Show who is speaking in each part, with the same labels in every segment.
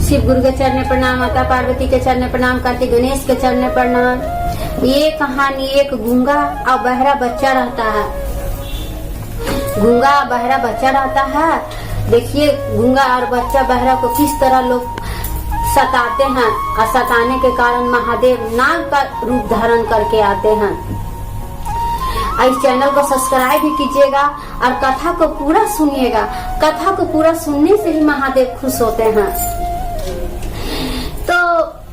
Speaker 1: शिव गुरु के चरण में प्रणाम, माता पार्वती के चरण में प्रणाम, कार्तिक गणेश के चरण में प्रणाम। ये कहानी एक गूंगा और बहरा बच्चा रहता है। गूंगा बहरा बच्चा रहता है। देखिए गूंगा और बच्चा बहरा को किस तरह लोग सताते हैं और सताने के कारण महादेव नाग का रूप धारण करके आते हैं। इस चैनल को सब्सक्राइब भी कीजिएगा और कथा को पूरा सुनिएगा। कथा को पूरा सुनने से ही महादेव खुश होते हैं। तो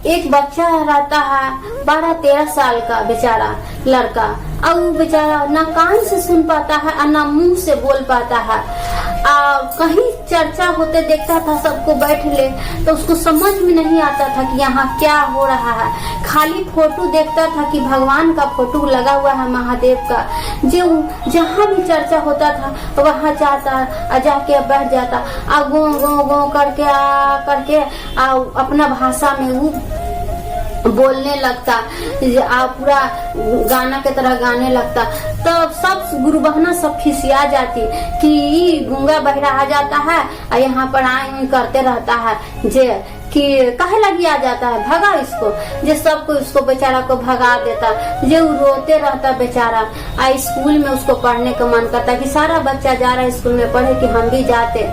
Speaker 1: एक बच्चा रहता है 12-13 साल का बेचारा लड़का, और वो बेचारा ना कान से सुन पाता है और ना मुंह से बोल पाता है। कहीं चर्चा होते देखता था सबको बैठ ले, तो उसको समझ में नहीं आता था कि यहाँ क्या हो रहा है। खाली फोटो देखता था कि भगवान का फोटो लगा हुआ है महादेव का। जो जहाँ भी चर्चा होता था वहाँ जाता, जाके बैठ जाता, गो गो गो करके अपना भाषा में वो बोलने लगता, पूरा गाना के तरह गाने लगता। तब सब गुरु बहना सब खिसिया जाती कि गूंगा बहरा आ जाता है और यहाँ पर आए करते रहता है जे कि काहे लगी आ जाता है, भगा इसको। जे सबको उसको बेचारा को भगा देता, जे रोते रहता बेचारा। स्कूल में उसको पढ़ने का मन करता कि सारा बच्चा जा रहा है स्कूल में पढ़े कि हम भी जाते।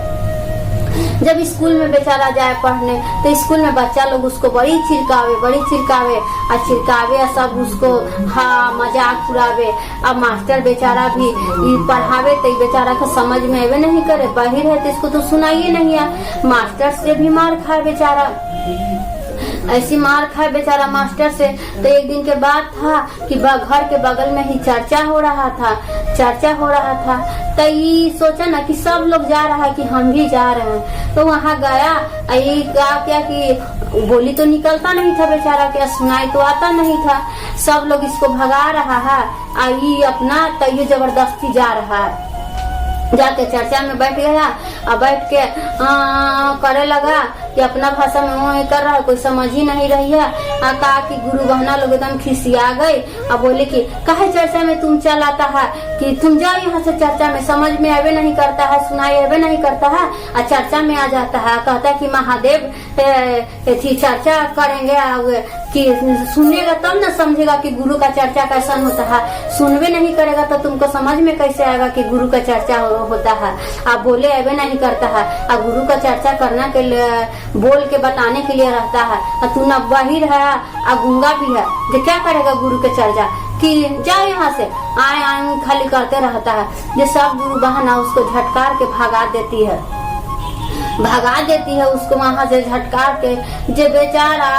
Speaker 1: जब स्कूल में बेचारा जाए पढ़ने तो स्कूल में बच्चा लोग उसको बड़ी चिरकावे और सब उसको मजाक उड़ावे। अब मास्टर बेचारा भी पढ़ावे तो बेचारा को समझ में आवे नहीं करे, बाहर है तो इसको तो सुनाइए नहीं है। मास्टर से भी मार खाए बेचारा, ऐसी मार खाए बेचारा मास्टर से। तो एक दिन के बाद था कि घर के बगल में ही चर्चा हो रहा था। तो ये सोचा ना कि सब लोग जा रहा है कि हम भी जा रहे हैं। तो वहाँ गया, क्या कि बोली तो निकलता नहीं था बेचारा के, सुनाई तो आता नहीं था। सब लोग इसको भगा रहा है, ये अपना तो ये जबरदस्ती जा रहा है। जाके चर्चा में बैठ गया और बैठ के करे लगा कि अपना भाषा में वो कर रहा है, कोई समझ ही नहीं रही है। कहा कि गुरु बहना लोग एकदम खिसिया गए और बोले कि काहे चर्चा में तुम चल आता है, कि तुम जाओ यहाँ से, चर्चा में समझ में आवे नहीं करता है, सुनाई आवे नहीं करता है और चर्चा में आ जाता है। कहता है कि महादेव थी चर्चा करेंगे कि सुनेगा तब ना समझेगा कि गुरु का चर्चा कैसा होता है। सुनवे नहीं करेगा तो तुमको समझ में कैसे आएगा कि गुरु का चर्चा होता है। आप बोले आवे नहीं करता है और गुरु का चर्चा करना के लिए बोल के बताने के लिए रहता है, और तू न बहिर है और गूंगा भी है, जो क्या करेगा गुरु के चर्चा कि जाओ यहाँ से, आए खाली करते रहता है। जो सब गुरु बहना उसको झटकार के भगा देती है उसको वहां से झटकार के। जो बेचारा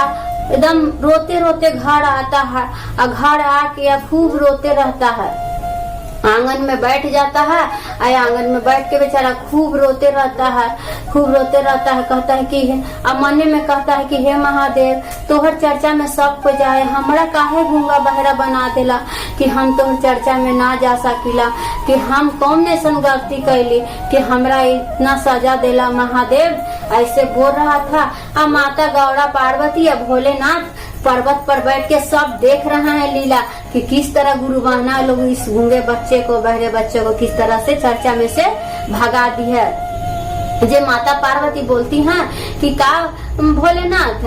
Speaker 1: एकदम रोते रोते घर आता है और घर आके खूब रोते रहता है। आंगन में बैठ जाता है, आंगन में बैठ के बेचारा खूब रोते रहता है। कहता है कि अब मने में कहता है कि हे महादेव, तोहर चर्चा में सब को जाए, हमरा काहे गूंगा बहरा बना देला कि हम तोहर चर्चा में ना जा सकीला, कि हम कौन ऐसन गलती कैली कि हमरा इतना सजा देला महादेव। ऐसे बोल रहा था। अब माता गौड़ा पार्वती या भोलेनाथ पर्वत पर बैठ के सब देख रहे हैं लीला कि किस तरह गुरु बहना लोग इस गूंगे बच्चे को, बहरे बच्चे को किस तरह से चर्चा में से भगा दी है। जे माता पार्वती बोलती हैं कि का भोलेनाथ,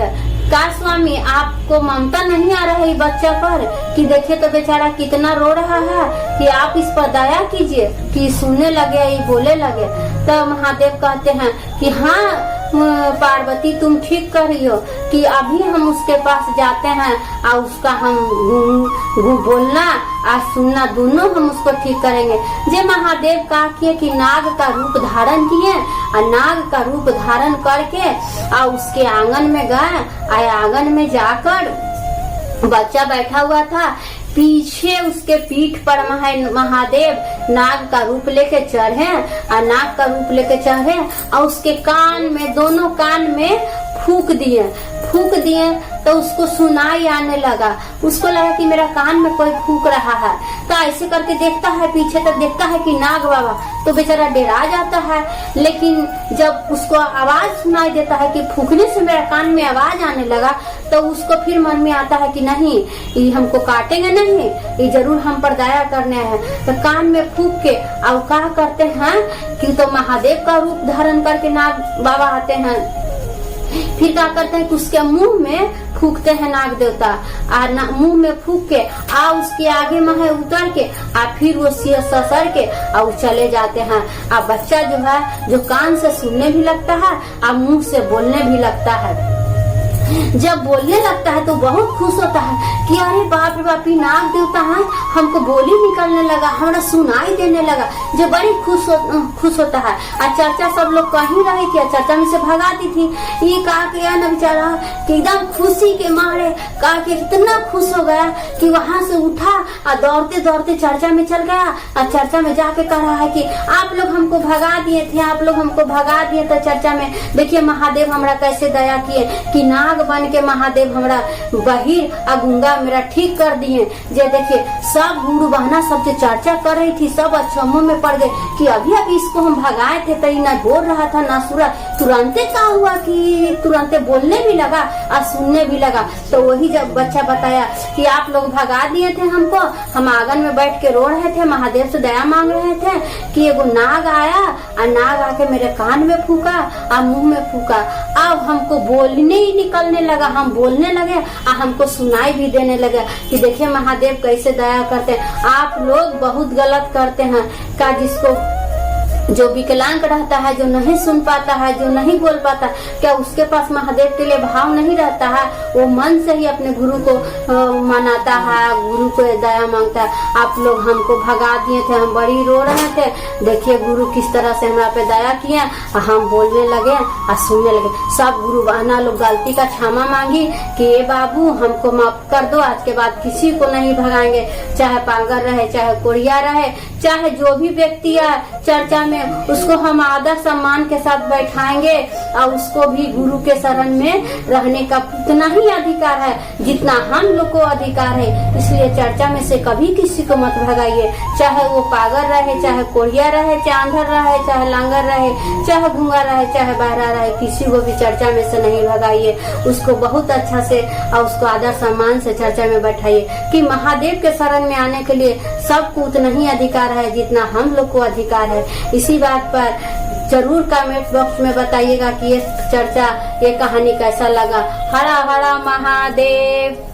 Speaker 1: का स्वामी, आपको ममता नहीं आ रहा है बच्चा पर, कि देखिए तो बेचारा कितना रो रहा है, कि आप इस पर दया कीजिए कि सुनने लगे, ये बोले लगे। तो महादेव कहते हैं कि हाँ पार्वती तुम ठीक कर रही हो, कि अभी हम उसके पास जाते हैं और उसका हम बोलना और सुनना दोनों हम उसको ठीक करेंगे। जे महादेव कहा किए कि नाग का रूप धारण किए और नाग का रूप धारण करके और उसके आंगन में गए। आंगन में जाकर बच्चा बैठा हुआ था, पीछे उसके पीठ पर महादेव नाग का रूप लेके चढ़े और उसके कान में, दोनों कान में फूक दिए तो उसको सुनाई आने लगा। उसको लगा कि मेरा कान में कोई फूक रहा है। तो ऐसे करके देखता है पीछे, तक देखता है कि नाग बाबा, तो बेचारा डरा जाता है। लेकिन जब उसको आवाज सुनाई देता है कि फूकने से मेरा कान में आवाज आने लगा, तो उसको फिर मन में आता है कि नहीं, ये हमको काटेंगे नहीं, ये जरूर हम पर दया करने हैं। तो कान में फूक के और क्या करते हैं कि तो महादेव का रूप धारण करके नाग बाबा आते हैं फिर क्या करते हैं कि उसके मुंह में फूकते हैं नाग देवता, और मुंह में फूक के उसके आगे में उतर के फिर वो ससर के और चले जाते हैं। बच्चा जो है जो कान से सुनने भी लगता है और मुंह से बोलने भी लगता है। जब बोलने लगता है तो बहुत खुश होता है कि अरे बाप रे बाप, नाग देवता है, हमको बोली निकलने लगा, हमारा सुनाई देने लगा, जो बड़ी खुश होता है। और चर्चा सब लोग कहीं रही थी, चर्चा में से भगाती थी। ये कहा कि न बेचारा कि एकदम खुशी के मारे कहा कि इतना खुश हो गया कि वहां से उठा और दौड़ते दौड़ते चर्चा में चल गया। और चर्चा में जाके कह रहा है कि आप लोग हमको भगा दिए थे, आप लोग हमको भगा दिए थे चर्चा में, देखिए महादेव हमरा कैसे दया किए कि नाग बन के महादेव हमरा बहिर और गूंगा मेरा ठीक कर दिए। जे देखिए सब गुरु बहना सबसे चर्चा कर रही थी, सब अचंभों में पड़ गए कि अभी अभी इसको हम भगाए थे तो ना बोल रहा था ना सुरा, तुरंते क्या हुआ कि तुरंते बोलने भी लगा और सुनने भी लगा। तो वही जब बच्चा बताया कि आप लोग भगा दिए थे हमको, हम आंगन में बैठ के रो रहे थे, महादेव से दया मांग रहे थे कि एगो नाग आया और नाग आके मेरे कान में फूका और मुंह में फूका। अब हमको बोलने ही निकलने लगा, हम बोलने लगे और हमको सुनाई भी देने लगा कि देखिए महादेव कैसे दया करते हैं। आप लोग बहुत गलत करते हैं का, जिसको जो विकलांग रहता है, जो नहीं सुन पाता है, जो नहीं बोल पाता, क्या उसके पास महादेव के लिए भाव नहीं रहता है? वो मन से ही अपने गुरु को मनाता है, गुरु को दया मांगता है। आप लोग हमको भगा दिए थे, हम बड़ी रो रहे थे, देखिए गुरु किस तरह से हमारे पे दया किए, हम बोलने लगे और सुनने लगे। सब गुरु बहना लोग गलती का क्षमा मांगी कि ये बाबू हमको माफ कर दो, आज के बाद किसी को नहीं भगाएंगे, चाहे पागल रहे, चाहे कोरिया रहे, चाहे जो भी व्यक्ति है चर्चा में, उसको हम आदर सम्मान के साथ बैठाएंगे और उसको भी गुरु के शरण में रहने का उतना ही अधिकार है जितना हम लोग को अधिकार है। इसलिए चर्चा में से कभी किसी को मत भगाइए, चाहे वो पागल रहे, चाहे कोढ़िया रहे, चाहे अंधर रहे, चाहे लांगर रहे, चाहे गूंगा रहे, चाहे बहरा रहे, किसी को भी चर्चा में से नहीं भगाइए। उसको बहुत अच्छा से और उसको आदर सम्मान से चर्चा में बैठाइए कि महादेव के शरण में आने के लिए सबको उतना ही अधिकार है जितना हम लोग को अधिकार है। इसी बात पर जरूर कमेंट बॉक्स में बताइएगा कि ये चर्चा, ये कहानी कैसा लगा। हरा हरा महादेव।